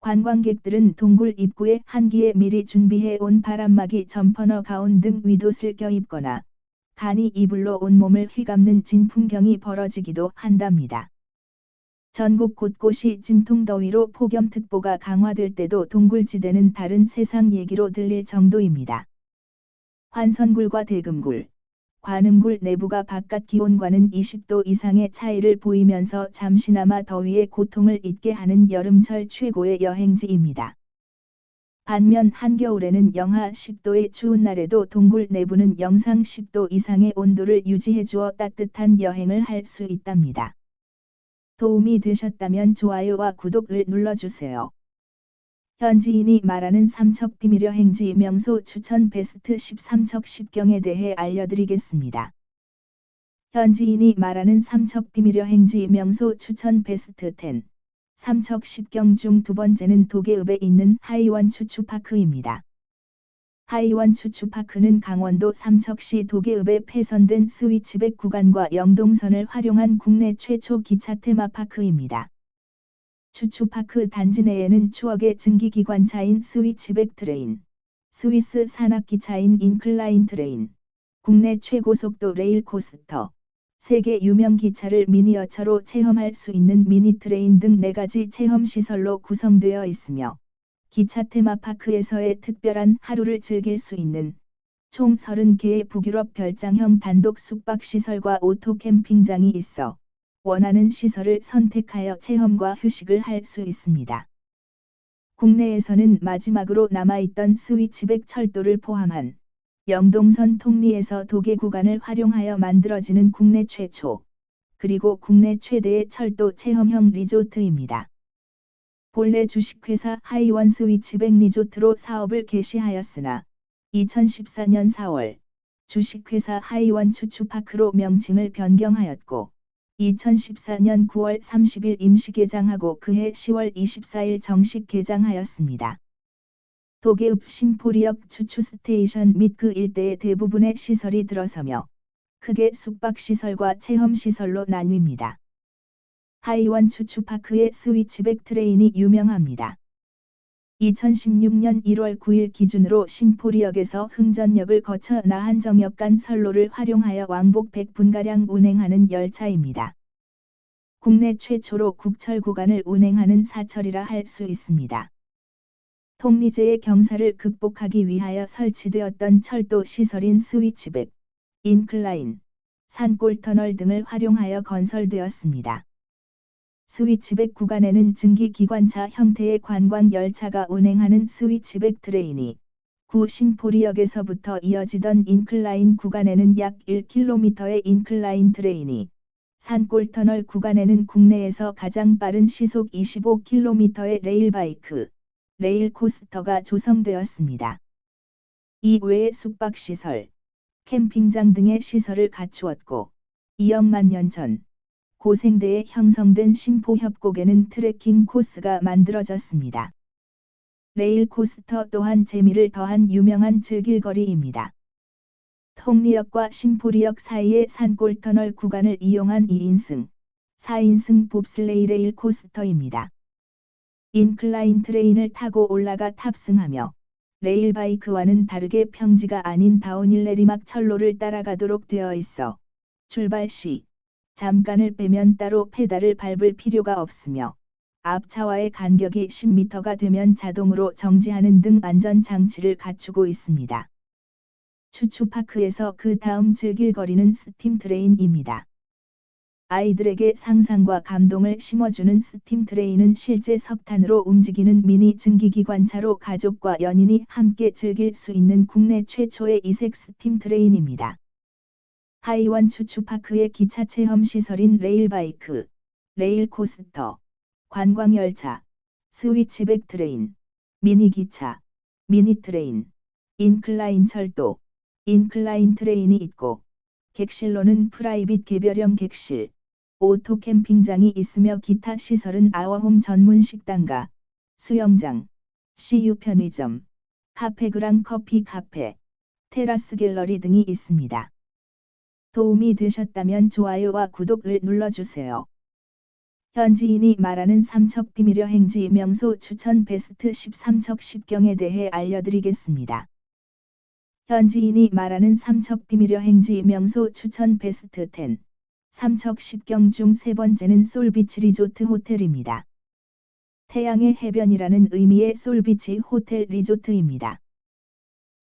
관광객들은 동굴 입구에 한기에 미리 준비해 온 바람막이 점퍼너 가운 등 윗옷을 껴입거나 간이 이불로 온몸을 휘감는 진풍경이 벌어지기도 한답니다. 전국 곳곳이 찜통더위로 폭염특보가 강화될 때도 동굴지대는 다른 세상 얘기로 들릴 정도입니다. 환선굴과 대금굴, 관음굴 내부가 바깥 기온과는 20도 이상의 차이를 보이면서 잠시나마 더위의 고통을 잊게 하는 여름철 최고의 여행지입니다. 반면 한겨울에는 영하 10도의 추운 날에도 동굴 내부는 영상 10도 이상의 온도를 유지해주어 따뜻한 여행을 할 수 있답니다. 도움이 되셨다면 좋아요와 구독을 눌러주세요. 현지인이 말하는 삼척 비밀 여행지 명소 추천 베스트 13척 10경에 대해 알려드리겠습니다. 현지인이 말하는 삼척 비밀 여행지 명소 추천 베스트 10. 삼척 10경 중 두 번째는 도계읍에 있는 하이원 추추파크입니다. 하이원 추추파크는 강원도 삼척시 도계읍에 폐선된 스위치백 구간과 영동선을 활용한 국내 최초 기차 테마파크입니다. 추추파크 단지 내에는 추억의 증기기관차인 스위치백 트레인, 스위스 산악기차인 인클라인 트레인, 국내 최고속도 레일 코스터, 세계 유명 기차를 미니어처로 체험할 수 있는 미니 트레인 등 4가지 체험시설로 구성되어 있으며 기차 테마파크에서의 특별한 하루를 즐길 수 있는 총 30개의 북유럽 별장형 단독 숙박시설과 오토 캠핑장이 있어 원하는 시설을 선택하여 체험과 휴식을 할 수 있습니다. 국내에서는 마지막으로 남아있던 스위치백 철도를 포함한 영동선 통리에서 도계 구간을 활용하여 만들어지는 국내 최초, 그리고 국내 최대의 철도 체험형 리조트입니다. 본래 주식회사 하이원 스위치백 리조트로 사업을 개시하였으나 2014년 4월 주식회사 하이원 추추파크로 명칭을 변경하였고 2014년 9월 30일 임시 개장하고 그해 10월 24일 정식 개장하였습니다. 도계읍 신포리역 추추스테이션 및 그 일대의 대부분의 시설이 들어서며 크게 숙박시설과 체험시설로 나뉩니다. 하이원 추추파크의 스위치백 트레인이 유명합니다. 2016년 1월 9일 기준으로 신포리역에서 흥전역을 거쳐 나한정역 간 선로를 활용하여 왕복 100분가량 운행하는 열차입니다. 국내 최초로 국철 구간을 운행하는 사철이라 할 수 있습니다. 통리제의 경사를 극복하기 위하여 설치되었던 철도 시설인 스위치백, 인클라인, 산골터널 등을 활용하여 건설되었습니다. 스위치백 구간에는 증기기관차 형태의 관광열차가 운행하는 스위치백 트레인이 구 신포리역에서부터 이어지던 인클라인 구간에는 약 1km의 인클라인 트레인이 산골터널 구간에는 국내에서 가장 빠른 시속 25km의 레일바이크, 레일 코스터가 조성되었습니다. 이외에 숙박시설, 캠핑장 등의 시설을 갖추었고 2억만 년 전 고생대에 형성된 신포협곡에는 트레킹 코스가 만들어졌습니다. 레일 코스터 또한 재미를 더한 유명한 즐길거리입니다. 통리역과 신포리역 사이의 산골터널 구간을 이용한 2인승, 4인승 봅슬레이 레일 코스터입니다. 인클라인 트레인을 타고 올라가 탑승하며 레일바이크와는 다르게 평지가 아닌 다운힐 내리막 철로를 따라가도록 되어 있어 출발 시 잠깐을 빼면 따로 페달을 밟을 필요가 없으며 앞차와의 간격이 10m가 되면 자동으로 정지하는 등 안전장치를 갖추고 있습니다. 추추파크에서 그 다음 즐길 거리는 스팀 트레인입니다. 아이들에게 상상과 감동을 심어주는 스팀 트레인은 실제 석탄으로 움직이는 미니 증기기관차로 가족과 연인이 함께 즐길 수 있는 국내 최초의 이색 스팀 트레인입니다. 하이원 추추파크의 기차 체험 시설인 레일바이크, 레일 코스터, 관광열차, 스위치백 트레인, 미니기차, 미니트레인, 인클라인 철도, 인클라인 트레인이 있고 객실로는 프라이빗 개별형 객실, 오토 캠핑장이 있으며 기타 시설은 아워홈 전문 식당과 수영장, CU 편의점, 카페그랑 커피 카페, 테라스 갤러리 등이 있습니다. 도움이 되셨다면 좋아요와 구독을 눌러주세요. 현지인이 말하는 삼척 비밀여 행지 명소 추천 베스트 13척 10경에 대해 알려드리겠습니다. 현지인이 말하는 삼척 비밀여 행지 명소 추천 베스트 10, 삼척 10경 중 세 번째는 솔비치 리조트 호텔입니다. 태양의 해변이라는 의미의 솔비치 호텔 리조트입니다.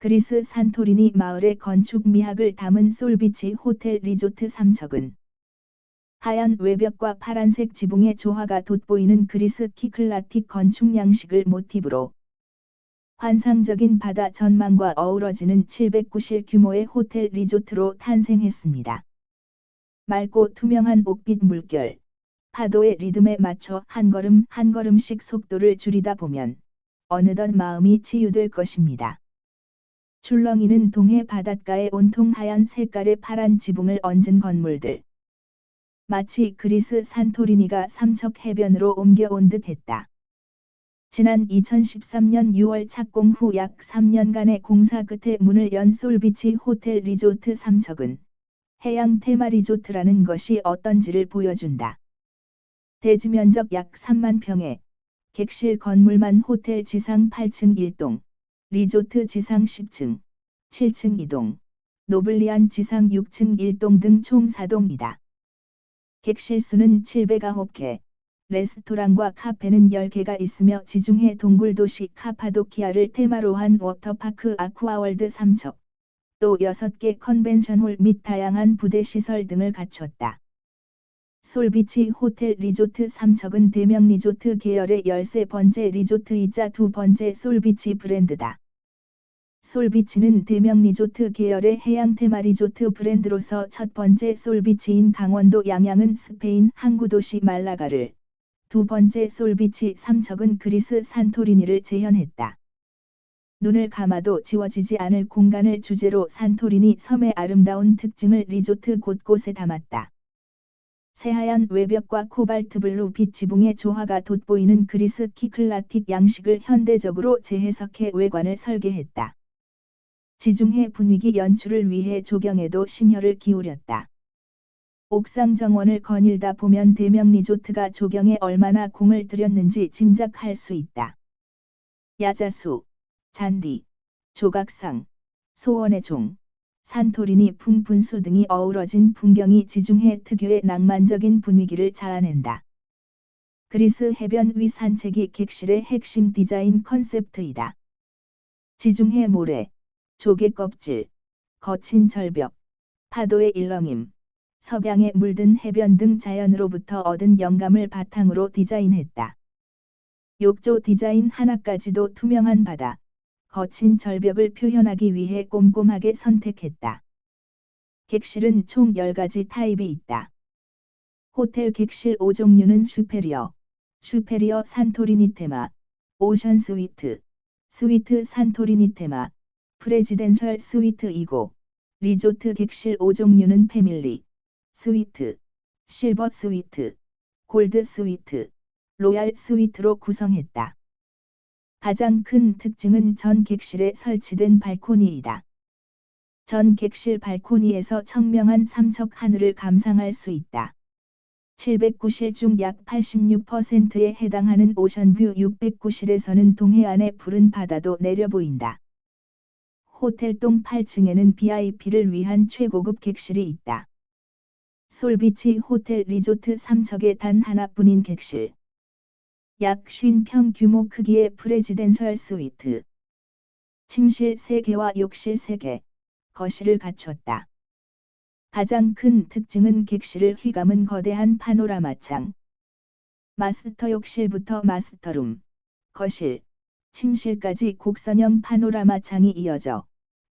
그리스 산토리니 마을의 건축 미학을 담은 솔비치 호텔 리조트 삼척은 하얀 외벽과 파란색 지붕의 조화가 돋보이는 그리스 키클라틱 건축 양식을 모티브로 환상적인 바다 전망과 어우러지는 709실 규모의 호텔 리조트로 탄생했습니다. 맑고 투명한 옥빛 물결, 파도의 리듬에 맞춰 한 걸음 한 걸음씩 속도를 줄이다 보면 어느덧 마음이 치유될 것입니다. 출렁이는 동해 바닷가에 온통 하얀 색깔의 파란 지붕을 얹은 건물들. 마치 그리스 산토리니가 삼척 해변으로 옮겨온 듯했다. 지난 2013년 6월 착공 후 약 3년간의 공사 끝에 문을 연 솔비치 호텔 리조트 삼척은 해양 테마 리조트라는 것이 어떤지를 보여준다. 대지 면적 약 3만 평에 객실 건물만 호텔 지상 8층 1동, 리조트 지상 10층, 7층 2동, 노블리안 지상 6층 1동 등 총 4동이다. 객실 수는 709개, 레스토랑과 카페는 10개가 있으며 지중해 동굴 도시 카파도키아를 테마로 한 워터파크 아쿠아월드 삼척, 또 6개 컨벤션홀 및 다양한 부대 시설 등을 갖췄다. 솔비치 호텔 리조트 삼척은 대명 리조트 계열의 13번째 리조트이자 2번째 솔비치 브랜드다. 솔비치는 대명 리조트 계열의 해양 테마 리조트 브랜드로서 첫 번째 솔비치인 강원도 양양은 스페인 항구 도시 말라가를, 두 번째 솔비치 삼척은 그리스 산토리니를 재현했다. 눈을 감아도 지워지지 않을 공간을 주제로 산토리니 섬의 아름다운 특징을 리조트 곳곳에 담았다. 새하얀 외벽과 코발트블루 빛 지붕의 조화가 돋보이는 그리스 키클라틱 양식을 현대적으로 재해석해 외관을 설계했다. 지중해 분위기 연출을 위해 조경에도 심혈을 기울였다. 옥상 정원을 거닐다 보면 대명 리조트가 조경에 얼마나 공을 들였는지 짐작할 수 있다. 야자수, 잔디, 조각상, 소원의 종, 산토리니 풍분수 등이 어우러진 풍경이 지중해 특유의 낭만적인 분위기를 자아낸다. 그리스 해변 위 산책이 객실의 핵심 디자인 컨셉트이다. 지중해 모래, 조개 껍질, 거친 절벽, 파도의 일렁임, 석양에 물든 해변 등 자연으로부터 얻은 영감을 바탕으로 디자인했다. 욕조 디자인 하나까지도 투명한 바다, 거친 절벽을 표현하기 위해 꼼꼼하게 선택했다. 객실은 총 10가지 타입이 있다. 호텔 객실 5종류는 슈페리어 산토리니 테마, 오션 스위트, 스위트 산토리니 테마, 프레지덴셜 스위트이고, 리조트 객실 5종류는 패밀리, 스위트, 실버 스위트, 골드 스위트, 로얄 스위트로 구성했다. 가장 큰 특징은 전 객실에 설치된 발코니이다. 전 객실 발코니에서 청명한 삼척 하늘을 감상할 수 있다. 709실 중 약 86%에 해당하는 오션뷰 609실에서는 동해안의 푸른 바다도 내려보인다. 호텔동 8층에는 VIP를 위한 최고급 객실이 있다. 솔비치 호텔 리조트 삼척의 단 하나뿐인 객실. 약 50평 규모 크기의 프레지덴셜 스위트. 침실 3개와 욕실 3개, 거실을 갖췄다. 가장 큰 특징은 객실을 휘감은 거대한 파노라마 창. 마스터 욕실부터 마스터룸, 거실, 침실까지 곡선형 파노라마 창이 이어져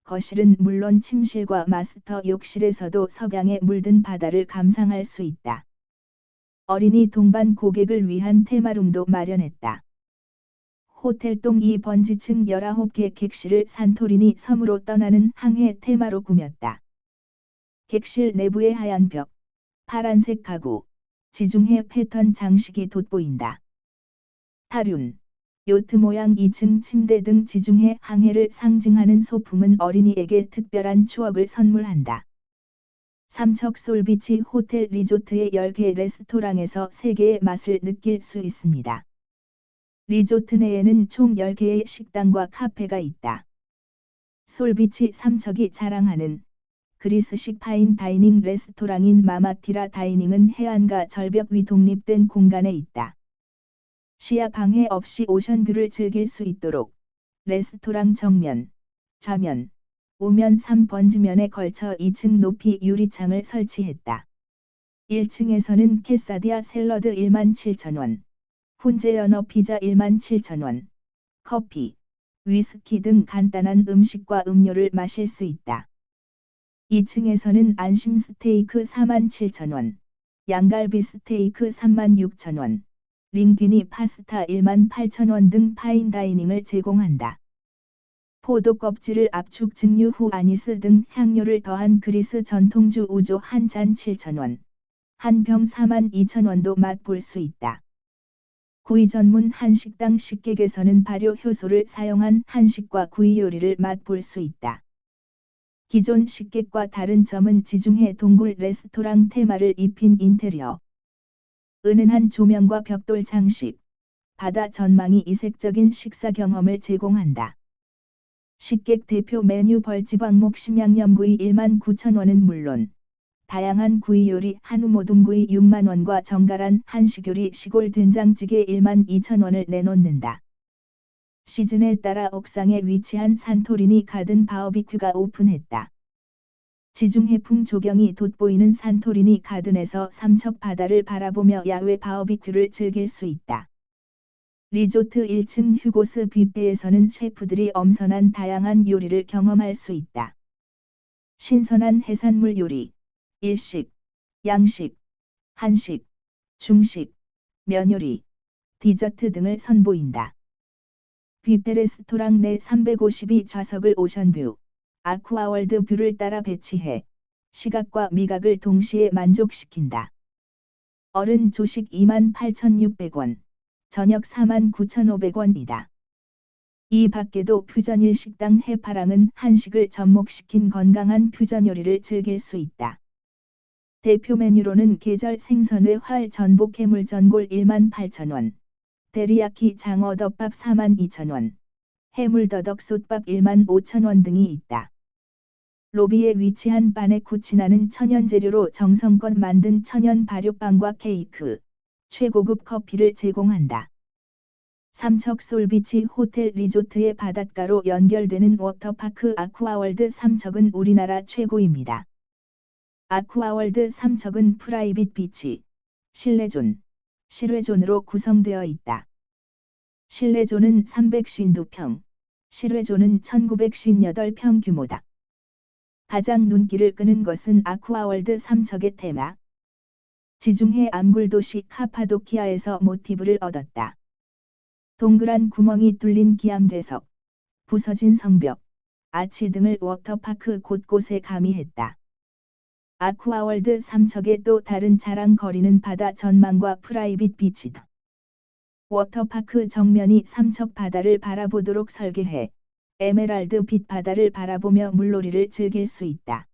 거실은 물론 침실과 마스터 욕실에서도 석양에 물든 바다를 감상할 수 있다. 어린이 동반 고객을 위한 테마룸도 마련했다. 호텔동 2번지층 19개 객실을 산토리니 섬으로 떠나는 항해 테마로 꾸몄다. 객실 내부의 하얀 벽, 파란색 가구, 지중해 패턴 장식이 돋보인다. 타륜, 요트 모양 2층 침대 등 지중해 항해를 상징하는 소품은 어린이에게 특별한 추억을 선물한다. 삼척 솔비치 호텔 리조트의 10개 레스토랑에서 3개의 맛을 느낄 수 있습니다. 리조트 내에는 총 10개의 식당과 카페가 있다. 솔비치 삼척이 자랑하는 그리스식 파인 다이닝 레스토랑인 마마티라 다이닝은 해안가 절벽 위 독립된 공간에 있다. 시야 방해 없이 오션뷰를 즐길 수 있도록 레스토랑 정면, 좌면, 우면 3번지면에 걸쳐 2층 높이 유리창을 설치했다. 1층에서는 캐사디아 샐러드 17,000원, 훈제 연어 피자 17,000원, 커피, 위스키 등 간단한 음식과 음료를 마실 수 있다. 2층에서는 안심 스테이크 47,000원, 양갈비 스테이크 36,000원, 링귀니 파스타 18,000원 등 파인다이닝을 제공한다. 포도 껍질을 압축 증류 후 아니스 등 향료를 더한 그리스 전통주 우조 한 잔 7,000원, 한 병 42,000원도 맛볼 수 있다. 구이 전문 한식당 식객에서는 발효 효소를 사용한 한식과 구이 요리를 맛볼 수 있다. 기존 식객과 다른 점은 지중해 동굴 레스토랑 테마를 입힌 인테리어, 은은한 조명과 벽돌 장식, 바다 전망이 이색적인 식사 경험을 제공한다. 식객 대표 메뉴 벌집왕목 심양념구이 19,000원은 물론 다양한 구이 요리 한우 모둠구이 60,000원과 정갈한 한식요리 시골 된장찌개 12,000원을 내놓는다. 시즌에 따라 옥상에 위치한 산토리니 가든 바어비큐가 오픈했다. 지중해풍 조경이 돋보이는 산토리니 가든에서 삼척 바다를 바라보며 야외 바어비큐를 즐길 수 있다. 리조트 1층 휴고스 뷔페에서는 셰프들이 엄선한 다양한 요리를 경험할 수 있다. 신선한 해산물 요리, 일식, 양식, 한식, 중식, 면요리, 디저트 등을 선보인다. 뷔페 레스토랑 내 352좌석을 오션뷰, 아쿠아월드 뷰를 따라 배치해 시각과 미각을 동시에 만족시킨다. 어른 조식 28,600원, 저녁 49,500원이다. 이 밖에도 퓨전 일식당 해파랑은 한식을 접목시킨 건강한 퓨전 요리를 즐길 수 있다. 대표 메뉴로는 계절 생선회 활 전복 해물 전골 18,000원, 데리야키 장어덮밥 42,000원, 해물더덕 솥밥 15,000원 등이 있다. 로비에 위치한 바네 쿠치나는 천연 재료로 정성껏 만든 천연 발효빵과 케이크, 최고급 커피를 제공한다. 삼척 솔비치 호텔 리조트의 바닷가로 연결되는 워터파크 아쿠아월드 삼척은 우리나라 최고입니다. 아쿠아월드 삼척은 프라이빗 비치, 실내존, 실외존으로 구성되어 있다. 실내존은 352평, 실외존은 1958평 규모다. 가장 눈길을 끄는 것은 아쿠아월드 삼척의 테마. 지중해 암굴도시 카파도키아에서 모티브를 얻었다. 동그란 구멍이 뚫린 기암괴석, 부서진 성벽, 아치 등을 워터파크 곳곳에 가미했다. 아쿠아월드 삼척의 또 다른 자랑거리는 바다 전망과 프라이빗 비치다. 워터파크 정면이 삼척 바다를 바라보도록 설계해 에메랄드 빛 바다를 바라보며 물놀이를 즐길 수 있다.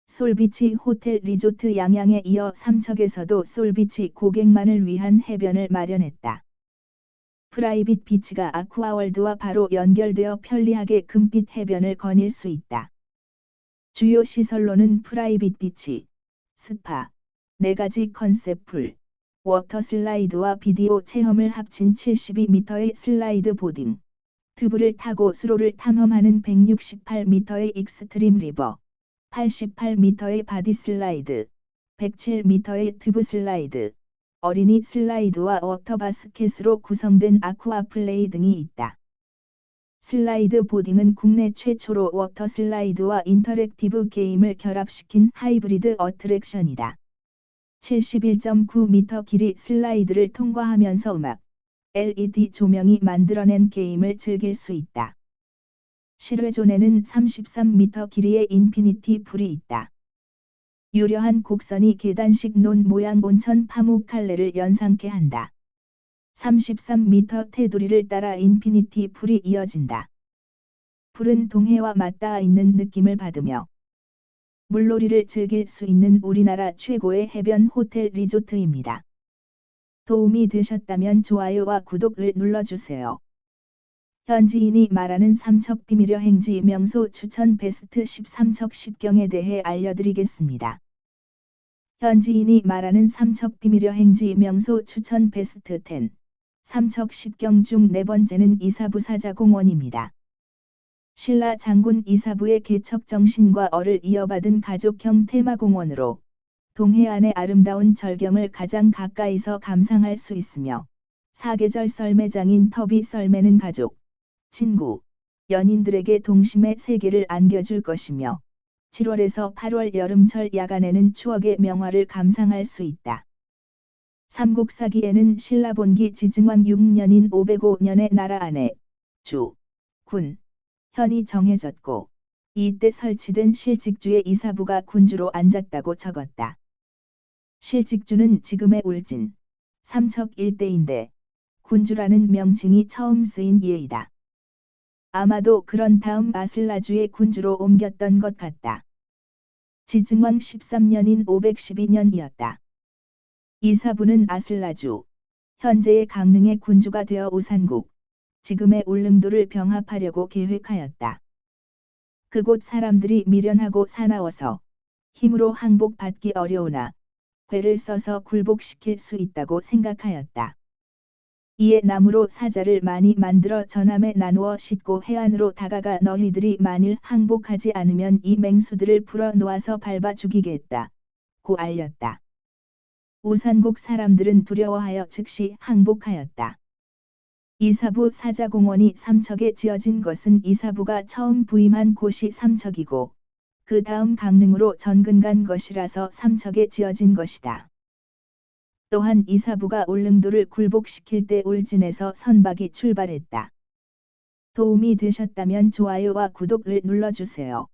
솔비치 호텔 리조트 양양에 이어 삼척에서도 솔비치 고객만을 위한 해변을 마련했다. 프라이빗 비치가 아쿠아월드와 바로 연결되어 편리하게 금빛 해변을 거닐 수 있다. 주요 시설로는 프라이빗 비치, 스파, 4가지 컨셉 풀, 워터 슬라이드와 비디오 체험을 합친 72m의 슬라이드 보딩, 튜브를 타고 수로를 탐험하는 168m의 익스트림 리버, 88m의 바디 슬라이드, 107m의 튜브 슬라이드, 어린이 슬라이드와 워터바스켓으로 구성된 아쿠아 플레이 등이 있다. 슬라이드 보딩은 국내 최초로 워터 슬라이드와 인터랙티브 게임을 결합시킨 하이브리드 어트랙션이다. 71.9m 길이 슬라이드를 통과하면서 음악, LED 조명이 만들어낸 게임을 즐길 수 있다. 실외존에는 33m 길이의 인피니티 풀이 있다. 유려한 곡선이 계단식 논 모양 온천 파묵 칼레를 연상케 한다. 33m 테두리를 따라 인피니티 풀이 이어진다. 풀은 동해와 맞닿아 있는 느낌을 받으며 물놀이를 즐길 수 있는 우리나라 최고의 해변 호텔 리조트입니다. 도움이 되셨다면 좋아요와 구독을 눌러주세요. 현지인이 말하는 삼척 비밀여 행지 명소 추천 베스트 10 삼척 10경에 대해 알려드리겠습니다. 현지인이 말하는 삼척 비밀여 행지 명소 추천 베스트 10 삼척 10경 중 네 번째는 이사부 사자공원입니다. 신라 장군 이사부의 개척 정신과 어를 이어받은 가족형 테마공원으로 동해안의 아름다운 절경을 가장 가까이서 감상할 수 있으며 사계절 썰매장인 터비 썰매는 가족, 친구, 연인들에게 동심의 세계를 안겨줄 것이며 7월에서 8월 여름철 야간에는 추억의 명화를 감상할 수 있다. 삼국사기에는 신라본기 지증왕 6년인 505년의 나라 안에 주, 군, 현이 정해졌고 이때 설치된 실직주의 이사부가 군주로 앉았다고 적었다. 실직주는 지금의 울진, 삼척 일대인데 군주라는 명칭이 처음 쓰인 예이다. 아마도 그런 다음 아슬라주의 군주로 옮겼던 것 같다. 지증왕 13년인 512년이었다. 이사부는 아슬라주, 현재의 강릉의 군주가 되어 우산국, 지금의 울릉도를 병합하려고 계획하였다. 그곳 사람들이 미련하고 사나워서 힘으로 항복받기 어려우나 괴를 써서 굴복시킬 수 있다고 생각하였다. 이에 나무로 사자를 많이 만들어 전함에 나누어 싣고 해안으로 다가가 너희들이 만일 항복하지 않으면 이 맹수들을 풀어 놓아서 밟아 죽이겠다. 고 알렸다. 우산국 사람들은 두려워하여 즉시 항복하였다. 이사부 사자공원이 삼척에 지어진 것은 이사부가 처음 부임한 곳이 삼척이고 그 다음 강릉으로 전근간 것이라서 삼척에 지어진 것이다. 또한 이사부가 울릉도를 굴복시킬 때 울진에서 선박이 출발했다. 도움이 되셨다면 좋아요와 구독을 눌러주세요.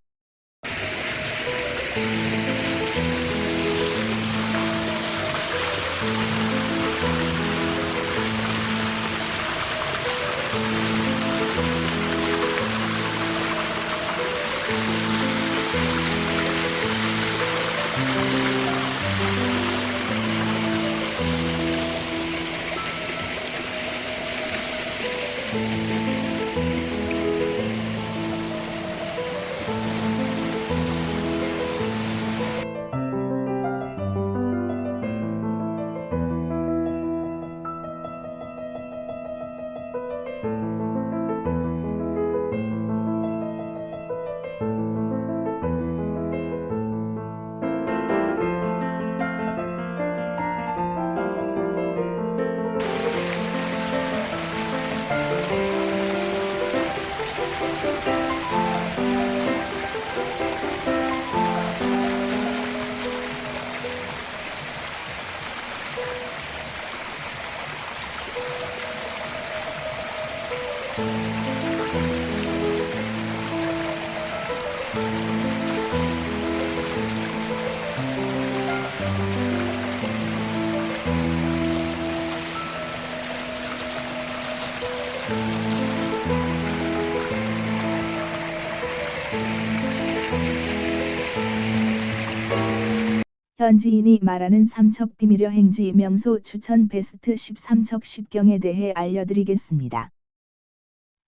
현지인이 말하는 삼척 비밀여 행지 명소 추천 베스트 13척 10경에 대해 알려드리겠습니다.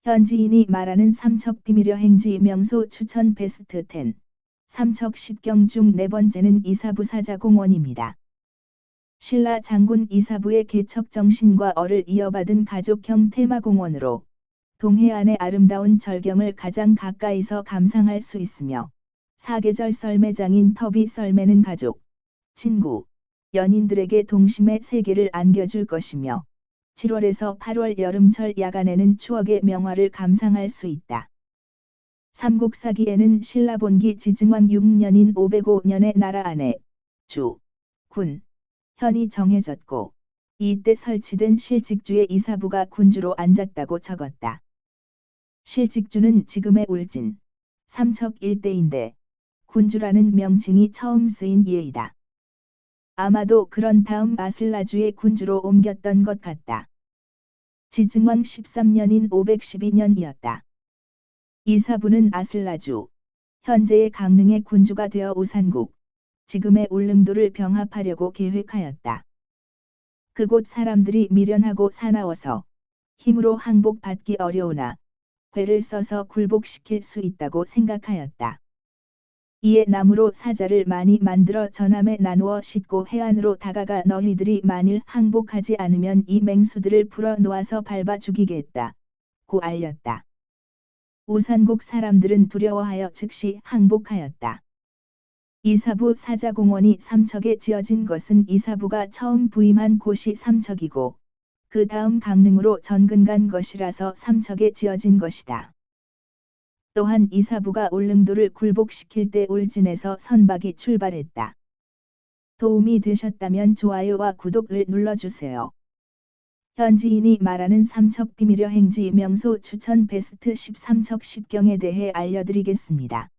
현지인이 말하는 삼척 비밀여 행지 명소 추천 베스트 10 삼척 10경 중 네 번째는 이사부 사자공원입니다. 신라 장군 이사부의 개척 정신과 어를 이어받은 가족형 테마공원으로 동해안의 아름다운 절경을 가장 가까이서 감상할 수 있으며 사계절 썰매장인 터비 썰매는 가족, 친구, 연인들에게 동심의 세계를 안겨줄 것이며 7월에서 8월 여름철 야간에는 추억의 명화를 감상할 수 있다. 삼국사기에는 신라본기 지증왕 6년인 505년의 나라 안에 주, 군, 현이 정해졌고 이때 설치된 실직주의 이사부가 군주로 앉았다고 적었다. 실직주는 지금의 울진, 삼척 일대인데 군주라는 명칭이 처음 쓰인 예이다. 아마도 그런 다음 아슬라주의 군주로 옮겼던 것 같다. 지증왕 13년인 512년이었다. 이사부는 아슬라주, 현재의 강릉의 군주가 되어 우산국, 지금의 울릉도를 병합하려고 계획하였다. 그곳 사람들이 미련하고 사나워서 힘으로 항복받기 어려우나 괴를 써서 굴복시킬 수 있다고 생각하였다. 이에 나무로 사자를 많이 만들어 전함에 나누어 싣고 해안으로 다가가 너희들이 만일 항복하지 않으면 이 맹수들을 풀어 놓아서 밟아 죽이겠다. 고 알렸다. 우산국 사람들은 두려워하여 즉시 항복하였다. 이사부 사자공원이 삼척에 지어진 것은 이사부가 처음 부임한 곳이 삼척이고 그 다음 강릉으로 전근간 것이라서 삼척에 지어진 것이다. 또한 이사부가 울릉도를 굴복시킬 때 울진에서 선박이 출발했다. 도움이 되셨다면 좋아요와 구독을 눌러주세요. 현지인이 말하는 삼척 비밀여 행지 명소 추천 베스트 10 삼척 10경에 대해 알려드리겠습니다.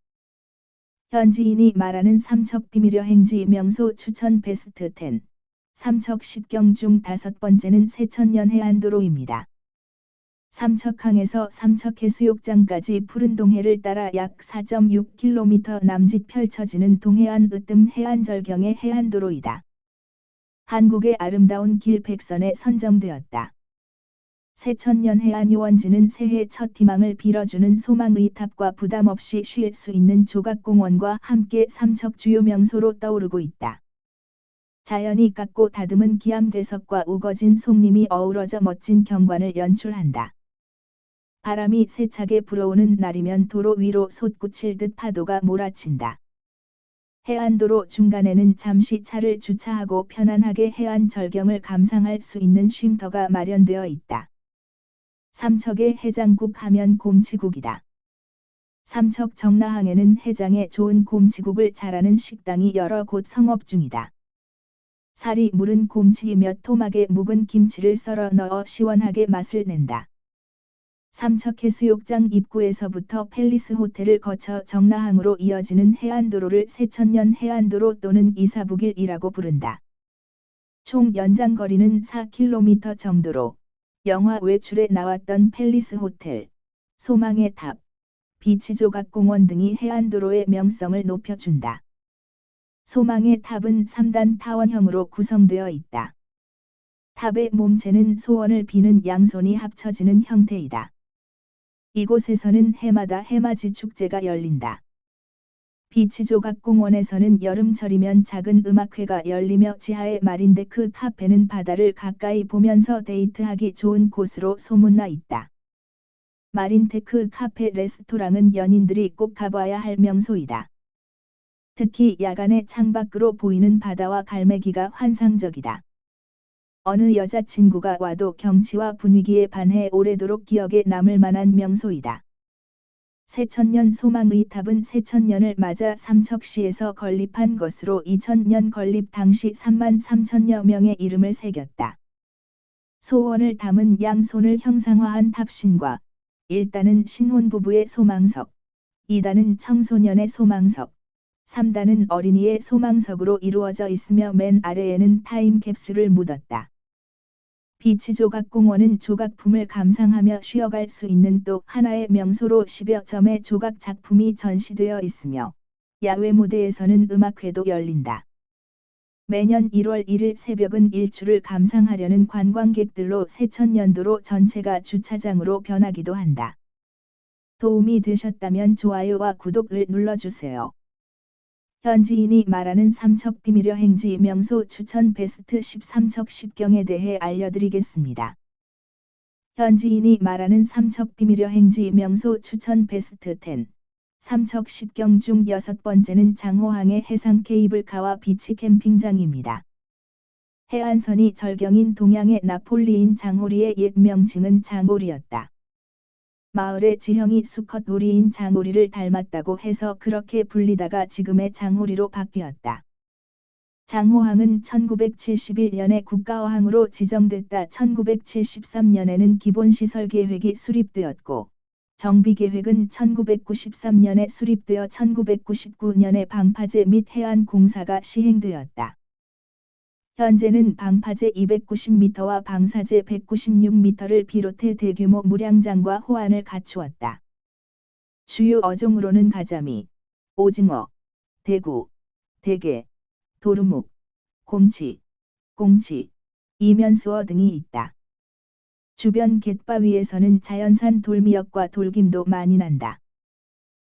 현지인이 말하는 삼척 비밀여 행지 명소 추천 베스트 10 삼척 10경 중 5번째는 세천년 해안도로입니다. 삼척항에서 삼척해수욕장까지 푸른 동해를 따라 약 4.6km 남짓 펼쳐지는 동해안 으뜸 해안절경의 해안도로이다. 한국의 아름다운 길 100선에 선정되었다. 세천년 해안 유원지는 새해 첫 희망을 빌어주는 소망의 탑과 부담 없이 쉴 수 있는 조각공원과 함께 삼척 주요 명소로 떠오르고 있다. 자연이 깎고 다듬은 기암괴석과 우거진 송림이 어우러져 멋진 경관을 연출한다. 바람이 세차게 불어오는 날이면 도로 위로 솟구칠 듯 파도가 몰아친다. 해안도로 중간에는 잠시 차를 주차하고 편안하게 해안 절경을 감상할 수 있는 쉼터가 마련되어 있다. 삼척의 해장국 하면 곰치국이다. 삼척 정라항에는 해장에 좋은 곰치국을 잘하는 식당이 여러 곳 성업 중이다. 살이 무른 곰치 몇 토막에 묵은 김치를 썰어 넣어 시원하게 맛을 낸다. 삼척해수욕장 입구에서부터 팰리스 호텔을 거쳐 정라항으로 이어지는 해안도로를 세천년 해안도로 또는 이사북일이라고 부른다. 총 연장거리는 4km 정도로 영화 외출에 나왔던 팰리스 호텔, 소망의 탑, 비치조각공원 등이 해안도로의 명성을 높여준다. 소망의 탑은 3단 타원형으로 구성되어 있다. 탑의 몸체는 소원을 비는 양손이 합쳐지는 형태이다. 이곳에서는 해마다 해맞이 축제가 열린다. 비치조각공원에서는 여름철이면 작은 음악회가 열리며 지하의 마린데크 카페는 바다를 가까이 보면서 데이트하기 좋은 곳으로 소문나 있다. 마린테크 카페 레스토랑은 연인들이 꼭 가봐야 할 명소이다. 특히 야간에 창밖으로 보이는 바다와 갈매기가 환상적이다. 어느 여자친구가 와도 경치와 분위기에 반해 오래도록 기억에 남을 만한 명소이다. 세천년 소망의 탑은 세천년을 맞아 삼척시에서 건립한 것으로 2000년 건립 당시 3만 3천여 명의 이름을 새겼다. 소원을 담은 양손을 형상화한 탑신과 1단은 신혼부부의 소망석, 2단은 청소년의 소망석, 3단은 어린이의 소망석으로 이루어져 있으며 맨 아래에는 타임캡슐을 묻었다. 비치조각공원은 조각품을 감상하며 쉬어갈 수 있는 또 하나의 명소로 10여 점의 조각 작품이 전시되어 있으며 야외 무대에서는 음악회도 열린다. 매년 1월 1일 새벽은 일출을 감상하려는 관광객들로 세천년도로 전체가 주차장으로 변하기도 한다. 도움이 되셨다면 좋아요와 구독을 눌러주세요. 현지인이 말하는 삼척 비밀여 행지 명소 추천 베스트 10 삼척 10경에 대해 알려드리겠습니다. 현지인이 말하는 삼척 비밀여 행지 명소 추천 베스트 10 삼척 10경 중 6번째는 장호항의 해상 케이블카와 비치 캠핑장입니다. 해안선이 절경인 동양의 나폴리인 장호리의 옛 명칭은 장오리였다. 마을의 지형이 수컷 오리인 장오리를 닮았다고 해서 그렇게 불리다가 지금의 장호리로 바뀌었다. 장호항은 1971년에 국가어항으로 지정됐다. 1973년에는 기본시설 계획이 수립되었고, 정비계획은 1993년에 수립되어 1999년에 방파제 및 해안 공사가 시행되었다. 현재는 방파제 290m와 방사제 196m를 비롯해 대규모 무량장과 호안을 갖추었다. 주요 어종으로는 가자미, 오징어, 대구, 대게, 도루묵, 곰치, 공치, 이면수어 등이 있다. 주변 갯바위에서는 자연산 돌미역과 돌김도 많이 난다.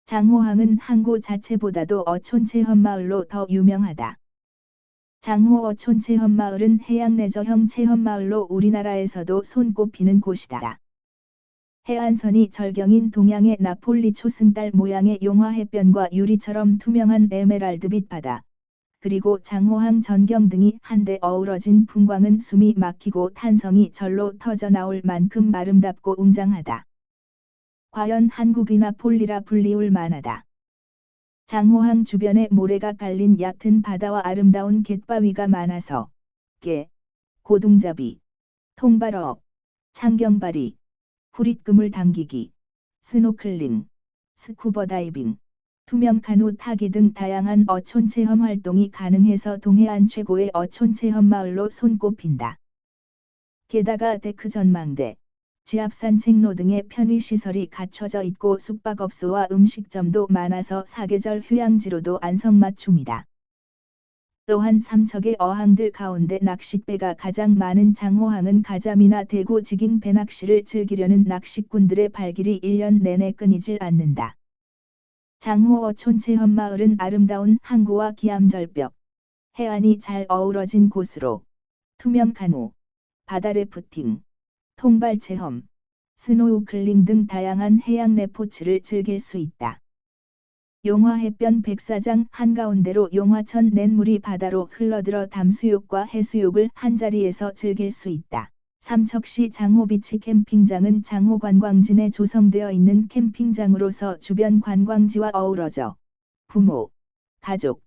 장호항은 항구 자체보다도 어촌체험마을로 더 유명하다. 장호 어촌체험마을은 해양레저형 체험마을로 우리나라에서도 손꼽히는 곳이다. 해안선이 절경인 동양의 나폴리 초승달 모양의 용화 해변과 유리처럼 투명한 에메랄드빛 바다, 그리고 장호항 전경 등이 한데 어우러진 풍광은 숨이 막히고 탄성이 절로 터져나올 만큼 아름답고 웅장하다. 과연 한국이 나폴리라 불리울 만하다. 장호항 주변에 모래가 깔린 얕은 바다와 아름다운 갯바위가 많아서 게, 고둥잡이, 통발어, 창경바리, 후릿그물 당기기, 스노클링, 스쿠버 다이빙, 투명 카누 타기 등 다양한 어촌 체험 활동이 가능해서 동해안 최고의 어촌 체험 마을로 손꼽힌다. 게다가 데크 전망대, 지압산책로 등의 편의시설이 갖춰져 있고 숙박업소와 음식점도 많아서 사계절 휴양지로도 안성맞춤이다. 또한 삼척의 어항들 가운데 낚싯배가 가장 많은 장호항은 가자미나 대구 지깅 배낚시를 즐기려는 낚시꾼들의 발길이 1년 내내 끊이질 않는다. 장호 어촌 체험마을은 아름다운 항구와 기암절벽, 해안이 잘 어우러진 곳으로 투명 카누, 바다 래프팅, 통발 체험, 스노우클링 등 다양한 해양 레포츠를 즐길 수 있다. 용화 해변 백사장 한가운데로 용화천 냇물이 바다로 흘러들어 담수욕과 해수욕을 한자리에서 즐길 수 있다. 삼척시 장호비치 캠핑장은 장호 관광진에 조성되어 있는 캠핑장으로서 주변 관광지와 어우러져 부모, 가족,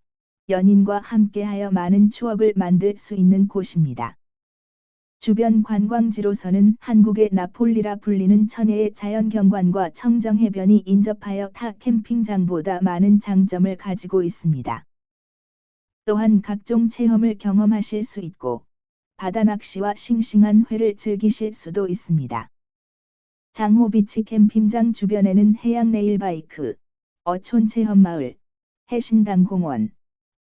연인과 함께하여 많은 추억을 만들 수 있는 곳입니다. 주변 관광지로서는 한국의 나폴리라 불리는 천혜의 자연경관과 청정해변이 인접하여 타 캠핑장보다 많은 장점을 가지고 있습니다. 또한 각종 체험을 경험하실 수 있고 바다낚시와 싱싱한 회를 즐기실 수도 있습니다. 장호비치 캠핑장 주변에는 해양 레일바이크, 어촌 체험마을, 해신당공원,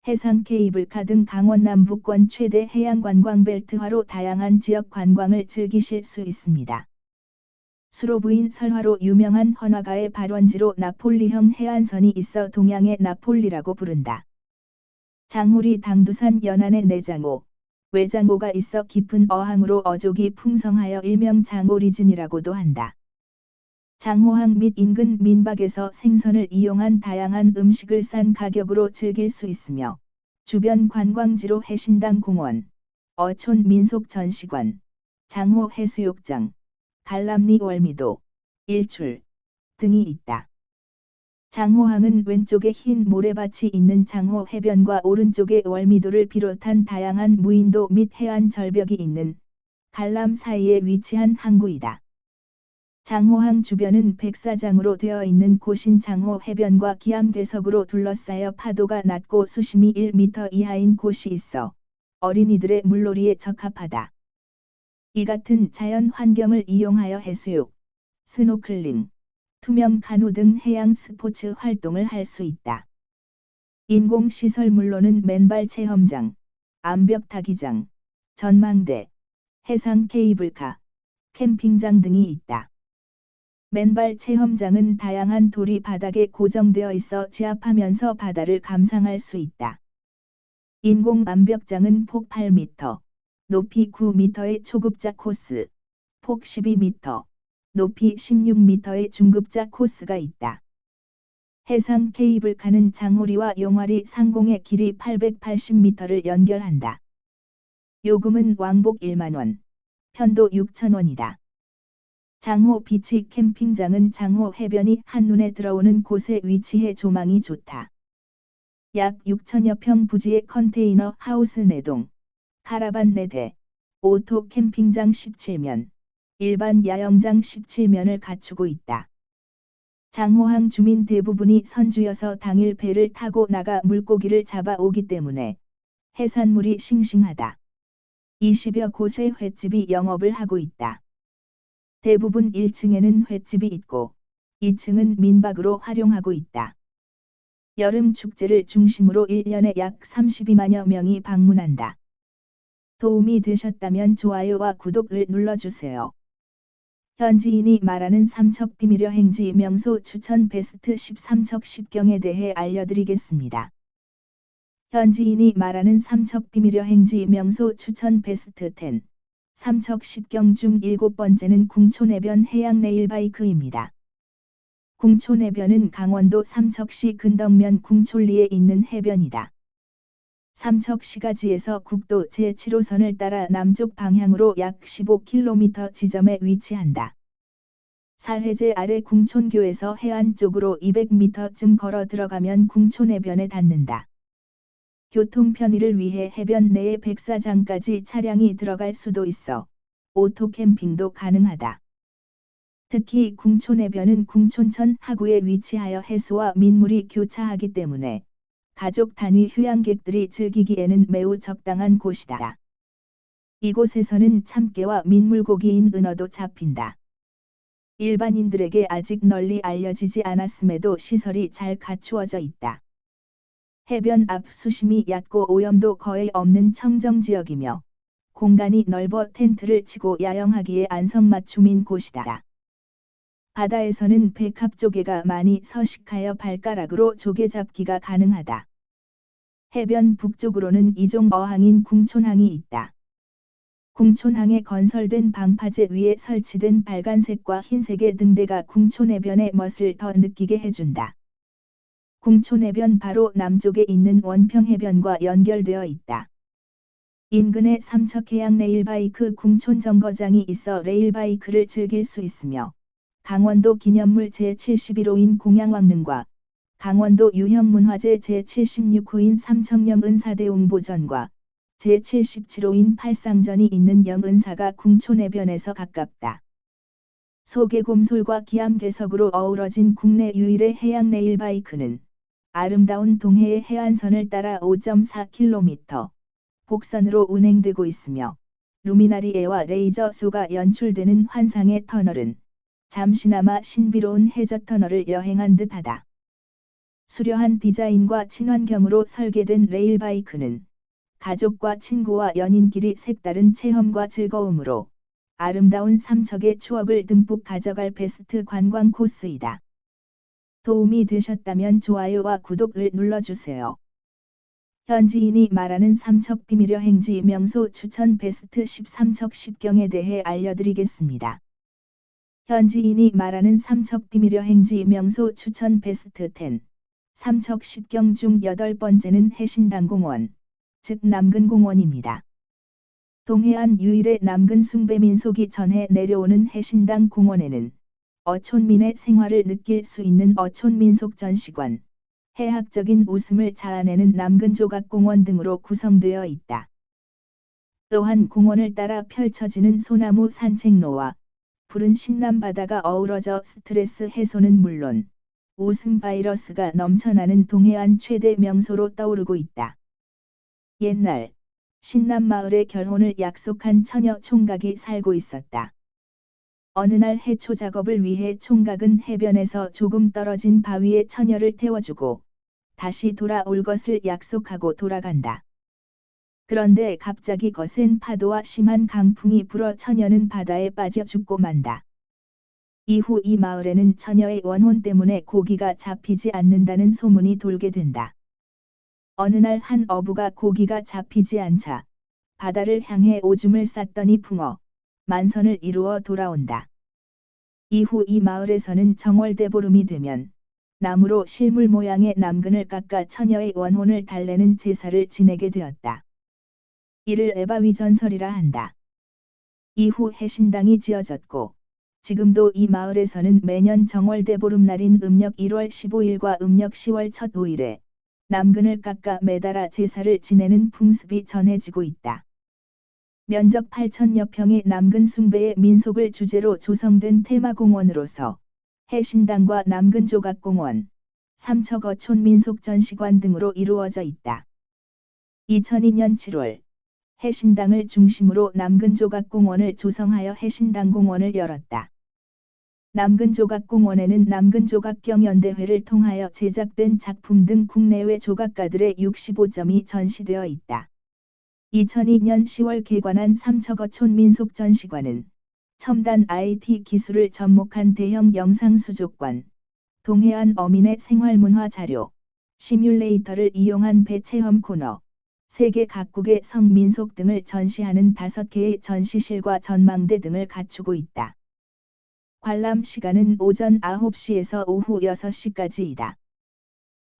해상 케이블카 등 강원 남부권 최대 해양 관광 벨트화로 다양한 지역 관광을 즐기실 수 있습니다. 수로부인 설화로 유명한 헌화가의 발원지로 나폴리형 해안선이 있어 동양의 나폴리라고 부른다. 장호리 당두산 연안에 내장호, 외장호가 있어 깊은 어항으로 어족이 풍성하여 일명 장호리진이라고도 한다. 장호항 및 인근 민박에서 생선을 이용한 다양한 음식을 싼 가격으로 즐길 수 있으며 주변 관광지로 해신당 공원, 어촌 민속 전시관, 장호 해수욕장, 갈람리 월미도, 일출 등이 있다. 장호항은 왼쪽에 흰 모래밭이 있는 장호 해변과 오른쪽에 월미도를 비롯한 다양한 무인도 및 해안 절벽이 있는 갈람 사이에 위치한 항구이다. 장호항 주변은 백사장으로 되어 있는 고신 장호 해변과 기암괴석으로 둘러싸여 파도가 낮고 수심이 1m 이하인 곳이 있어 어린이들의 물놀이에 적합하다. 이 같은 자연 환경을 이용하여 해수욕, 스노클링, 투명 카누 등 해양 스포츠 활동을 할 수 있다. 인공시설물로는 맨발 체험장, 암벽타기장, 전망대, 해상 케이블카, 캠핑장 등이 있다. 맨발 체험장은 다양한 돌이 바닥에 고정되어 있어 지압하면서 바다를 감상할 수 있다. 인공 암벽장은 폭 8m, 높이 9m의 초급자 코스, 폭 12m, 높이 16m의 중급자 코스가 있다. 해상 케이블카는 장호리와 용화리 상공의 길이 880m를 연결한다. 요금은 왕복 1만원, 편도 6,000원이다. 장호 비치 캠핑장은 장호 해변이 한눈에 들어오는 곳에 위치해 조망이 좋다. 약 6천여 평 부지의 컨테이너 하우스 4동, 카라반 4대, 오토 캠핑장 17면, 일반 야영장 17면을 갖추고 있다. 장호항 주민 대부분이 선주여서 당일 배를 타고 나가 물고기를 잡아오기 때문에 해산물이 싱싱하다. 20여 곳의 횟집이 영업을 하고 있다. 대부분 1층에는 횟집이 있고 2층은 민박으로 활용하고 있다. 여름 축제를 중심으로 1년에 약 32만여 명이 방문한다. 도움이 되셨다면 좋아요와 구독을 눌러주세요. 현지인이 말하는 삼척 비밀여 행지 명소 추천 베스트 13척 10경에 대해 알려드리겠습니다. 현지인이 말하는 삼척 비밀여 행지 명소 추천 베스트 10. 삼척 10경 중 7번째는 궁촌해변 해양 레일바이크입니다. 궁촌해변은 강원도 삼척시 근덕면 궁촌리에 있는 해변이다. 삼척시가지에서 국도 제7호선을 따라 남쪽 방향으로 약 15km 지점에 위치한다. 살해제 아래 궁촌교에서 해안 쪽으로 200m쯤 걸어 들어가면 궁촌해변에 닿는다. 교통 편의를 위해 해변 내에 백사장까지 차량이 들어갈 수도 있어 오토캠핑도 가능하다. 특히 궁촌해변은 궁촌천 하구에 위치하여 해수와 민물이 교차하기 때문에 가족 단위 휴양객들이 즐기기에는 매우 적당한 곳이다. 이곳에서는 참깨와 민물고기인 은어도 잡힌다. 일반인들에게 아직 널리 알려지지 않았음에도 시설이 잘 갖추어져 있다. 해변 앞 수심이 얕고 오염도 거의 없는 청정지역이며 공간이 넓어 텐트를 치고 야영하기에 안성맞춤인 곳이다. 바다에서는 백합조개가 많이 서식하여 발가락으로 조개 잡기가 가능하다. 해변 북쪽으로는 이종 어항인 궁촌항이 있다. 궁촌항에 건설된 방파제 위에 설치된 빨간색과 흰색의 등대가 궁촌해변의 멋을 더 느끼게 해준다. 궁촌해변 바로 남쪽에 있는 원평해변과 연결되어 있다. 인근에 삼척해양 레일바이크 궁촌정거장이 있어 레일바이크를 즐길 수 있으며 강원도 기념물 제71호인 공양왕릉과 강원도 유형문화재 제76호인 삼척령 은사대웅보전과 제77호인 팔상전이 있는 영은사가 궁촌해변에서 가깝다. 소개곰솔과 기암괴석으로 어우러진 국내 유일의 해양 레일바이크는 아름다운 동해의 해안선을 따라 5.4km 복선으로 운행되고 있으며 루미나리에와 레이저쇼가 연출되는 환상의 터널은 잠시나마 신비로운 해저터널을 여행한 듯하다. 수려한 디자인과 친환경으로 설계된 레일바이크는 가족과 친구와 연인끼리 색다른 체험과 즐거움으로 아름다운 삼척의 추억을 듬뿍 가져갈 베스트 관광 코스이다. 도움이 되셨다면 좋아요와 구독을 눌러주세요. 현지인이 말하는 삼척 비밀여 행지 명소 추천 베스트 13척 10경에 대해 알려드리겠습니다. 현지인이 말하는 삼척 비밀여 행지 명소 추천 베스트 10. 삼척 10경 중 8번째는 해신당공원, 즉 남근공원입니다. 동해안 유일의 남근 숭배민속이 전해 내려오는 해신당 공원에는 어촌민의 생활을 느낄 수 있는 어촌민속 전시관, 해학적인 웃음을 자아내는 남근조각공원 등으로 구성되어 있다. 또한 공원을 따라 펼쳐지는 소나무 산책로와 푸른 신남바다가 어우러져 스트레스 해소는 물론 웃음 바이러스가 넘쳐나는 동해안 최대 명소로 떠오르고 있다. 옛날 신남마을에 결혼을 약속한 처녀 총각이 살고 있었다. 어느 날 해초 작업을 위해 총각은 해변에서 조금 떨어진 바위에 처녀를 태워주고 다시 돌아올 것을 약속하고 돌아간다. 그런데 갑자기 거센 파도와 심한 강풍이 불어 처녀는 바다에 빠져 죽고 만다. 이후 이 마을에는 처녀의 원혼 때문에 고기가 잡히지 않는다는 소문이 돌게 된다. 어느 날 한 어부가 고기가 잡히지 않자 바다를 향해 오줌을 쌌더니 붕어, 만선을 이루어 돌아온다. 이후 이 마을에서는 정월대보름이 되면 나무로 실물 모양의 남근을 깎아 처녀의 원혼을 달래는 제사를 지내게 되었다. 이를 애바위전설이라 한다. 이후 해신당이 지어졌고 지금도 이 마을에서는 매년 정월대보름날인 음력 1월 15일과 음력 10월 첫 5일에 남근을 깎아 매달아 제사를 지내는 풍습이 전해지고 있다. 면적 8,000여 평의 남근 숭배의 민속을 주제로 조성된 테마공원으로서 해신당과 남근조각공원, 삼척어촌 민속전시관 등으로 이루어져 있다. 2002년 7월, 해신당을 중심으로 남근조각공원을 조성하여 해신당공원을 열었다. 남근조각공원에는 남근조각경연대회를 통하여 제작된 작품 등 국내외 조각가들의 65점이 전시되어 있다. 2002년 10월 개관한 삼척어촌 민속전시관은 첨단 IT 기술을 접목한 대형 영상수족관, 동해안 어민의 생활문화 자료, 시뮬레이터를 이용한 배 체험 코너, 세계 각국의 성민속 등을 전시하는 5개의 전시실과 전망대 등을 갖추고 있다. 관람 시간은 오전 9시에서 오후 6시까지이다.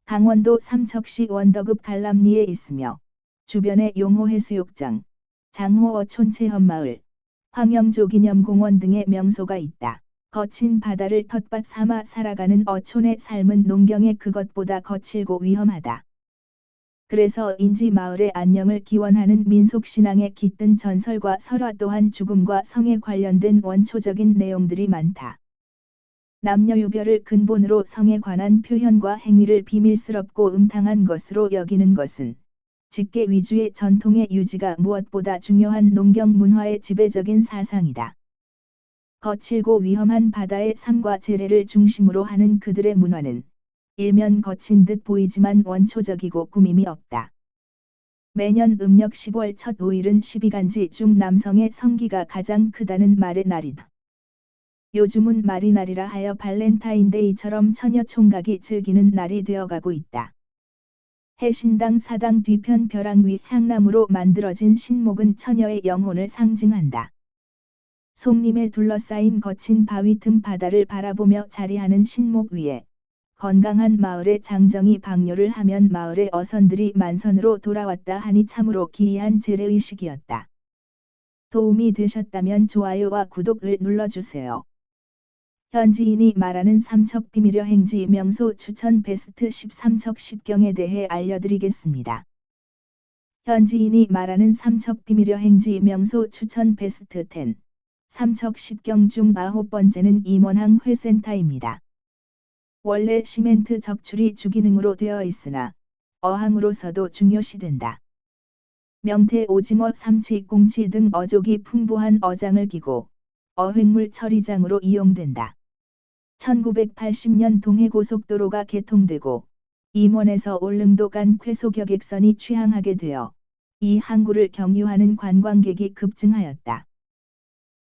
강원도 삼척시 원덕읍 갈람리에 있으며 주변에 용호해수욕장, 장호어촌 체험마을, 황영조기념공원 등의 명소가 있다. 거친 바다를 텃밭 삼아 살아가는 어촌의 삶은 농경의 그것보다 거칠고 위험하다. 그래서 인지 마을의 안녕을 기원하는 민속신앙에 깃든 전설과 설화 또한 죽음과 성에 관련된 원초적인 내용들이 많다. 남녀유별을 근본으로 성에 관한 표현과 행위를 비밀스럽고 음탕한 것으로 여기는 것은 직계 위주의 전통의 유지가 무엇보다 중요한 농경 문화의 지배적인 사상이다. 거칠고 위험한 바다의 삶과 재래를 중심으로 하는 그들의 문화는 일면 거친 듯 보이지만 원초적이고 꾸밈이 없다. 매년 음력 10월 첫 5일은 12간지 중 남성의 성기가 가장 크다는 말의 날이다. 요즘은 말이 날이라 하여 발렌타인데이처럼 처녀 총각이 즐기는 날이 되어가고 있다. 해신당 사당 뒤편 벼랑 위 향나무로 만들어진 신목은 처녀의 영혼을 상징한다. 송림에 둘러싸인 거친 바위 틈 바다를 바라보며 자리하는 신목 위에 건강한 마을의 장정이 방뇨를 하면 마을의 어선들이 만선으로 돌아왔다 하니 참으로 기이한 재래의식이었다. 도움이 되셨다면 좋아요와 구독을 눌러주세요. 현지인이 말하는 삼척 비밀여 행지 명소 추천 베스트 10 삼척 10경에 대해 알려드리겠습니다. 현지인이 말하는 삼척 비밀여 행지 명소 추천 베스트 10 삼척 10경 중 9번째는 임원항 회센터입니다. 원래 시멘트 적출이 주기능으로 되어 있으나 어항으로서도 중요시된다. 명태 오징어 삼치 꽁치 등 어족이 풍부한 어장을 기고 어획물 처리장으로 이용된다. 1980년 동해고속도로가 개통되고 임원에서 울릉도 간 쾌소격액선이 취항하게 되어 이 항구를 경유하는 관광객이 급증하였다.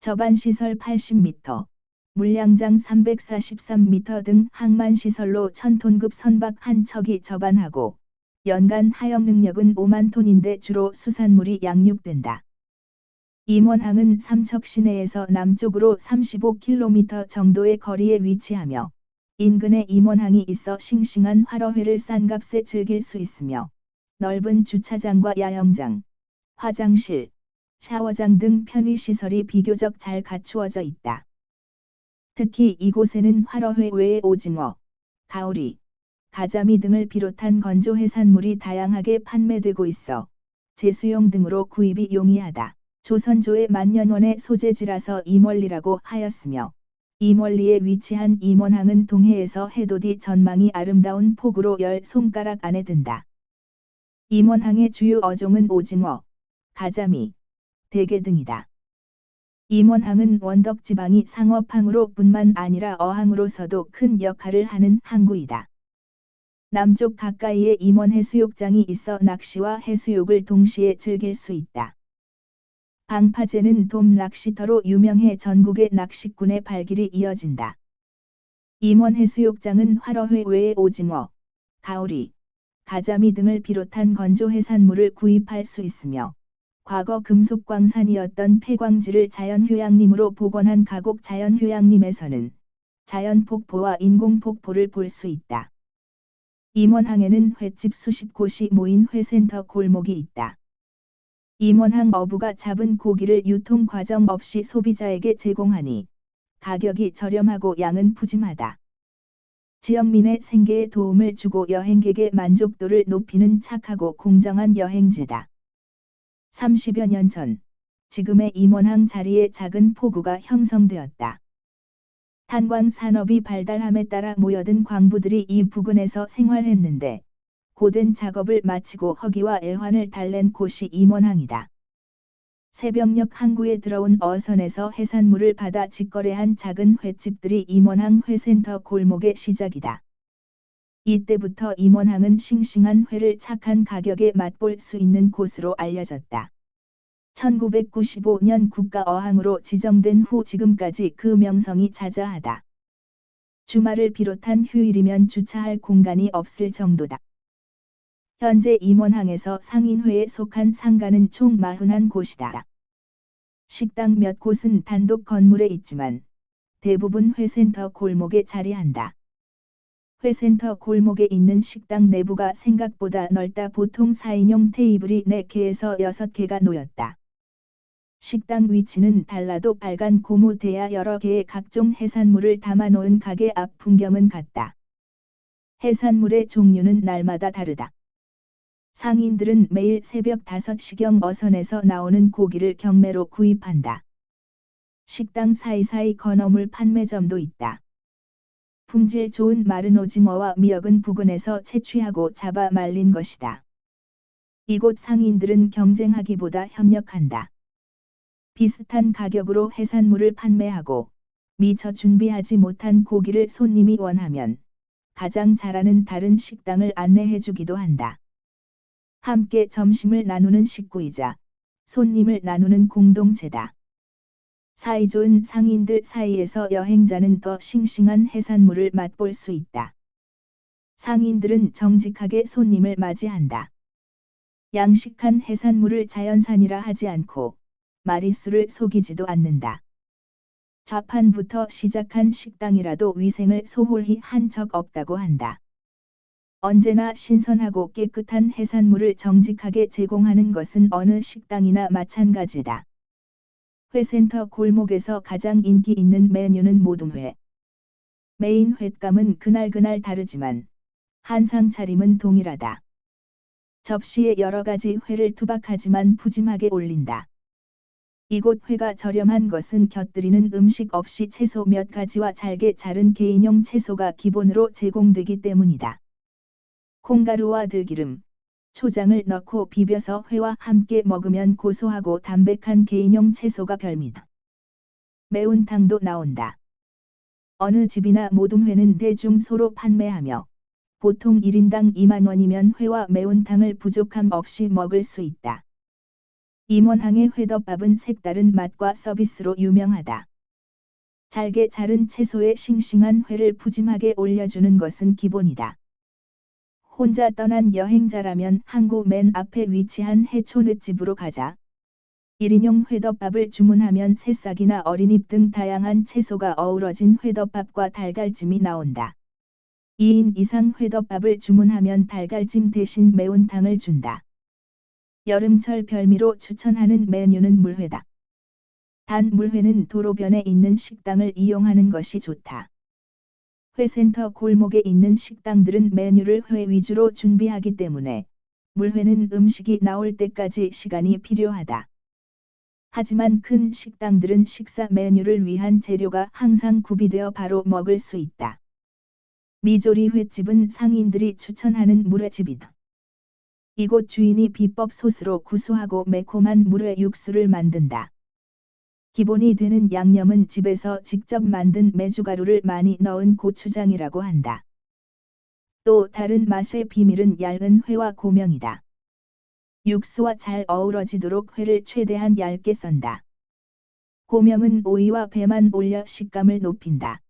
접안시설 80m, 물량장 343m 등 항만시설로 1000톤급 선박 한 척이 접안하고 연간 하역 능력은 5만 톤인데 주로 수산물이 양육된다. 임원항은 삼척 시내에서 남쪽으로 35km 정도의 거리에 위치하며 인근에 임원항이 있어 싱싱한 화로회를 싼 값에 즐길 수 있으며 넓은 주차장과 야영장, 화장실, 샤워장 등 편의시설이 비교적 잘 갖추어져 있다. 특히 이곳에는 화로회 외에 오징어, 가오리, 가자미 등을 비롯한 건조해산물이 다양하게 판매되고 있어 제수용 등으로 구입이 용이하다. 조선조의 만년원의 소재지라서 이멀리라고 하였으며 이멀리에 위치한 임원항은 동해에서 해돋이 전망이 아름다운 폭우로 10손가락 안에 든다. 임원항의 주요 어종은 오징어, 가자미, 대게 등이다. 임원항은 원덕지방이 상업항으로 뿐만 아니라 어항으로서도 큰 역할을 하는 항구이다. 남쪽 가까이에 임원해수욕장이 있어 낚시와 해수욕을 동시에 즐길 수 있다. 방파제는 돔 낚시터로 유명해 전국의 낚시꾼의 발길이 이어진다. 임원해수욕장은 화로회 외에 오징어, 가오리, 가자미 등을 비롯한 건조해산물을 구입할 수 있으며 과거 금속광산이었던 폐광지를 자연휴양림으로 복원한 가곡 자연휴양림에서는 자연폭포와 인공폭포를 볼 수 있다. 임원항에는 횟집 수십 곳이 모인 회센터 골목이 있다. 임원항 어부가 잡은 고기를 유통 과정 없이 소비자에게 제공하니 가격이 저렴하고 양은 푸짐하다. 지역민의 생계에 도움을 주고 여행객의 만족도를 높이는 착하고 공정한 여행지다. 30여 년 전, 지금의 임원항 자리에 작은 포구가 형성되었다. 탄광 산업이 발달함에 따라 모여든 광부들이 이 부근에서 생활했는데 고된 작업을 마치고 허기와 애환을 달랜 곳이 임원항이다. 새벽녘 항구에 들어온 어선에서 해산물을 받아 직거래한 작은 횟집들이 임원항 회센터 골목의 시작이다. 이때부터 임원항은 싱싱한 회를 착한 가격에 맛볼 수 있는 곳으로 알려졌다. 1995년 국가어항으로 지정된 후 지금까지 그 명성이 자자하다. 주말을 비롯한 휴일이면 주차할 공간이 없을 정도다. 현재 임원항에서 상인회에 속한 상가는 총 41곳이다. 식당 몇 곳은 단독 건물에 있지만 대부분 회센터 골목에 자리한다. 회센터 골목에 있는 식당 내부가 생각보다 넓다. 보통 4인용 테이블이 4개에서 6개가 놓였다. 식당 위치는 달라도 빨간 고무대야 여러 개의 각종 해산물을 담아놓은 가게 앞 풍경은 같다. 해산물의 종류는 날마다 다르다. 상인들은 매일 새벽 5시경 어선에서 나오는 고기를 경매로 구입한다. 식당 사이사이 건어물 판매점도 있다. 품질 좋은 마른 오징어와 미역은 부근에서 채취하고 잡아 말린 것이다. 이곳 상인들은 경쟁하기보다 협력한다. 비슷한 가격으로 해산물을 판매하고 미처 준비하지 못한 고기를 손님이 원하면 가장 잘하는 다른 식당을 안내해주기도 한다. 함께 점심을 나누는 식구이자 손님을 나누는 공동체다. 사이좋은 상인들 사이에서 여행자는 더 싱싱한 해산물을 맛볼 수 있다. 상인들은 정직하게 손님을 맞이한다. 양식한 해산물을 자연산이라 하지 않고 마리수를 속이지도 않는다. 자판부터 시작한 식당이라도 위생을 소홀히 한 적 없다고 한다. 언제나 신선하고 깨끗한 해산물을 정직하게 제공하는 것은 어느 식당이나 마찬가지다. 회센터 골목에서 가장 인기 있는 메뉴는 모둠회. 메인 횟감은 그날그날 다르지만 한상 차림은 동일하다. 접시에 여러 가지 회를 투박하지만 푸짐하게 올린다. 이곳 회가 저렴한 것은 곁들이는 음식 없이 채소 몇 가지와 잘게 자른 개인용 채소가 기본으로 제공되기 때문이다. 콩가루와 들기름, 초장을 넣고 비벼서 회와 함께 먹으면 고소하고 담백한 개인용 채소가 별미다. 매운탕도 나온다. 어느 집이나 모둠회는 대중소로 판매하며 보통 1인당 2만 원이면 회와 매운탕을 부족함 없이 먹을 수 있다. 임원항의 회덮밥은 색다른 맛과 서비스로 유명하다. 잘게 자른 채소에 싱싱한 회를 푸짐하게 올려주는 것은 기본이다. 혼자 떠난 여행자라면 항구 맨 앞에 위치한 해초횟집으로 가자. 1인용 회덮밥을 주문하면 새싹이나 어린잎 등 다양한 채소가 어우러진 회덮밥과 달걀찜이 나온다. 2인 이상 회덮밥을 주문하면 달걀찜 대신 매운탕을 준다. 여름철 별미로 추천하는 메뉴는 물회다. 단 물회는 도로변에 있는 식당을 이용하는 것이 좋다. 회센터 골목에 있는 식당들은 메뉴를 회 위주로 준비하기 때문에 물회는 음식이 나올 때까지 시간이 필요하다. 하지만 큰 식당들은 식사 메뉴를 위한 재료가 항상 구비되어 바로 먹을 수 있다. 미조리 횟집은 상인들이 추천하는 물회집이다. 이곳 주인이 비법 소스로 구수하고 매콤한 물회 육수를 만든다. 기본이 되는 양념은 집에서 직접 만든 메주가루를 많이 넣은 고추장이라고 한다. 또 다른 맛의 비밀은 얇은 회와 고명이다. 육수와 잘 어우러지도록 회를 최대한 얇게 썬다. 고명은 오이와 배만 올려 식감을 높인다.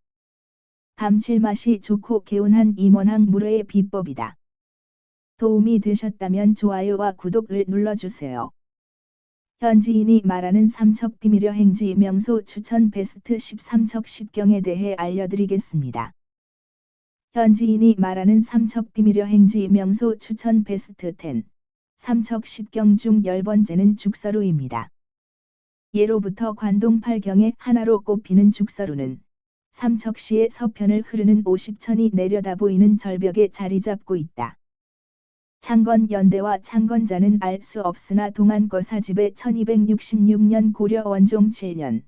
감칠맛이 좋고 개운한 임원항 물회의 비법이다. 도움이 되셨다면 좋아요와 구독을 눌러주세요. 현지인이 말하는 삼척비밀여 행지 명소 추천 베스트 13척 10경에 대해 알려드리겠습니다. 현지인이 말하는 삼척비밀여 행지 명소 추천 베스트 10, 삼척 10경 중 10번째는 죽서루입니다. 예로부터 관동 8경의 하나로 꼽히는 죽서루는 삼척시의 서편을 흐르는 오십천이 내려다 보이는 절벽에 자리 잡고 있다. 창건연대와 창건자는 알 수 없으나 동안거사집에 1266년 고려 원종 7년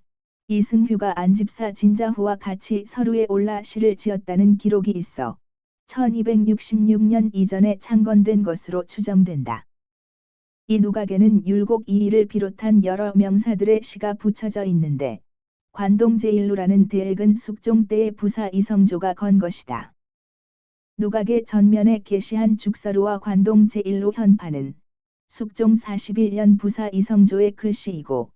이승휴가 안집사 진자후와 같이 서루에 올라 시를 지었다는 기록이 있어 1266년 이전에 창건된 것으로 추정된다. 이 누각에는 율곡 이의를 비롯한 여러 명사들의 시가 붙여져 있는데 관동 제1루라는 대액은 숙종 때의 부사 이성조가 건 것이다. 누각의 전면에 게시한 죽서루와 관동 제1루 현판은 숙종 41년 부사 이성조의 글씨이고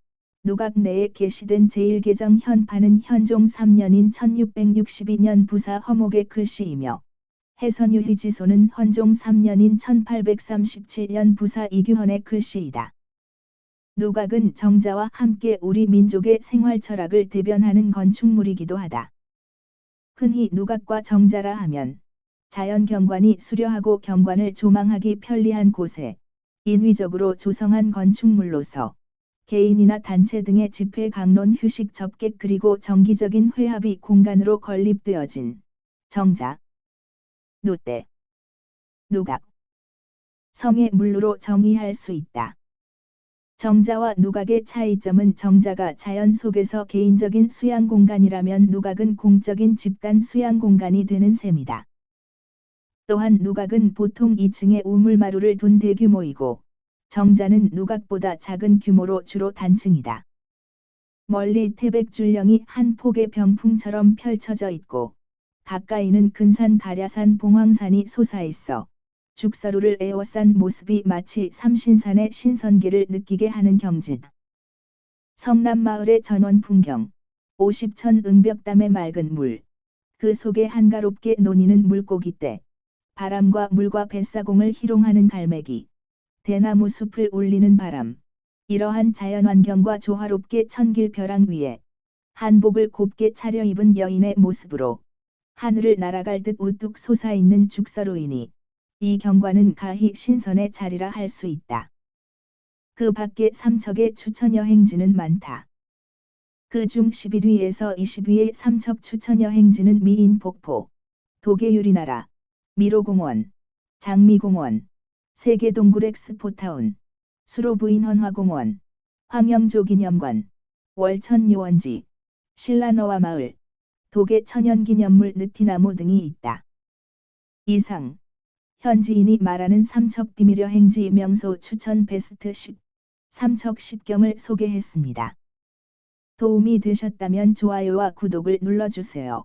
누각 내에 게시된 제1계정 현판은 현종 3년인 1662년 부사 허목의 글씨이며 해선유희지소는 헌종 3년인 1837년 부사 이규헌의 글씨이다. 누각은 정자와 함께 우리 민족의 생활 철학을 대변하는 건축물이기도 하다. 흔히 누각과 정자라 하면 자연 경관이 수려하고 경관을 조망하기 편리한 곳에 인위적으로 조성한 건축물로서 개인이나 단체 등의 집회 강론 휴식 접객 그리고 정기적인 회합이 공간으로 건립되어진 정자, 누대, 누각, 성의 물루로 정의할 수 있다. 정자와 누각의 차이점은 정자가 자연 속에서 개인적인 수양 공간이라면 누각은 공적인 집단 수양 공간이 되는 셈이다. 또한 누각은 보통 2층에 우물마루를 둔 대규모이고 정자는 누각보다 작은 규모로 주로 단층이다. 멀리 태백줄령이 한 폭의 병풍처럼 펼쳐져 있고 가까이는 근산 가랴산 봉황산이 솟아있어 죽서루를 에워싼 모습이 마치 삼신산의 신선기를 느끼게 하는 경진. 성남마을의 전원 풍경, 50천 응벽담의 맑은 물, 그 속에 한가롭게 논이는 물고기떼, 바람과 물과 뱃사공을 희롱하는 갈매기, 대나무 숲을 울리는 바람, 이러한 자연환경과 조화롭게 천길 벼랑 위에 한복을 곱게 차려입은 여인의 모습으로 하늘을 날아갈 듯 우뚝 솟아있는 죽서루이니 이 경관은 가히 신선의 자리라 할 수 있다. 그 밖에 삼척의 추천여행지는 많다. 그 중 11위에서 20위의 삼척 추천여행지는 미인폭포, 도계유리나라, 미로공원, 장미공원, 세계동굴 엑스포타운, 수로부인헌화공원, 황영조기념관, 월천요원지, 신라너와마을, 도계천연기념물 느티나무 등이 있다. 이상 현지인이 말하는 삼척 비밀여행지 명소 추천 베스트 10, 삼척 10경을 소개했습니다. 도움이 되셨다면 좋아요와 구독을 눌러주세요.